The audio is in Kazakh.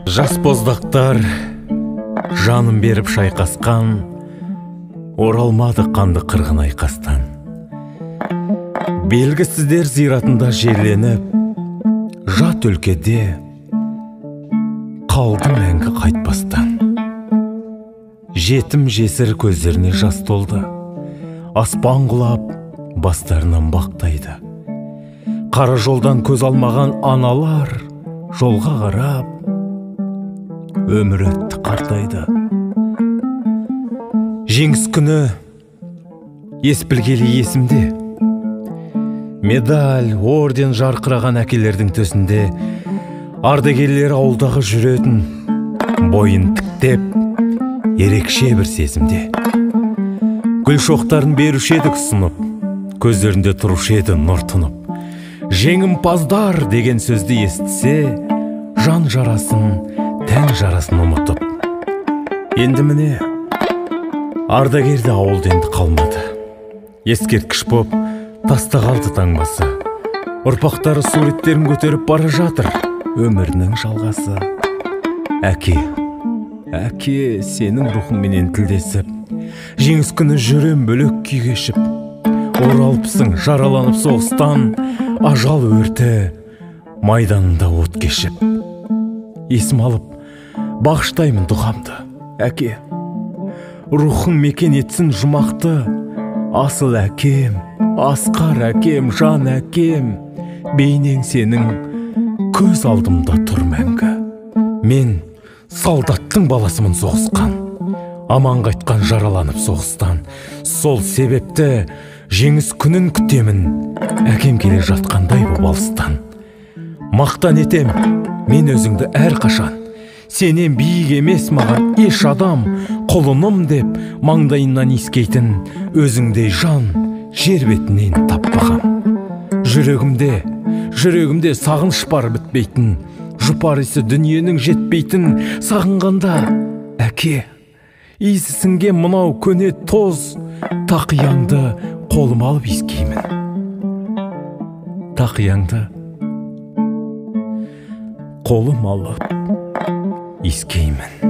Жас боздақтар жанын беріп шайқасқан, оралмады қанды қырғын айқастан. Белгісіздер зиратында жерленіп, жат өлкеде қалды мәңгі қайтпастан. Жетім жесір көздеріне жас толды, аспан құлап бастарынан бақтайды. Қара жолдан көз алмаған аналар жолға қарап өмір өтті қартайды. Жеңіс күні ес білгелі есімде, медаль, орден жарқыраған әкелердің төсінде ардагерлер ауылдағы жүретін, бойын тіктеп ерекше бір сезімде. Гүл шоқтарын беруші едік ұсынып, көздерінде тұрушы еді нұр тұнып. Жеңімпаздар деген сөзді естісе, жан жарасын, тән жарасын ұмытып. Енді міне, ардагерді ауылда енді қалмады. Ескерткіш боп таста қалды таңбасы. Ұрпақтары суреттерін көтеріп бара жатыр, өмірінің жалғасы. Әке, сенің рухыңменен тілдесіп, жеңіс күні жүрем бөлек күй кешіп. Оралыпсың жараланып соғыстан, ажал өрті майданында от кешіп. Есім алып, бағыштаймын дұғамды, әке. Рухың мекен етсін жұмақты, асыл әкем, асқар әкем, жан әкем. Бейнең сенің көз алдымда тұр мәңгі. Мен солдаттың баласымын соғысқан, аман қайтқан жараланып соғыстан. Сол себепті жеңіс күнін күтемін, әкем келе жатқандай боп алыстан. Мақтан етем мен өзіңді әр қашан, сенен биік емес маған еш адам. Құлыным деп маңдайынан искейтін, өзіңдей жан жер бетінен таппаған. Жүрегімде сағыныш бар бітпейтін, жұпар исі дүниенің жетпейтін. Сағынғанда, әке, иісі сіңген мынау көне тоз, тақияңды қолым алып иіскеймін. Тақияңды қолым алып иіскеймін.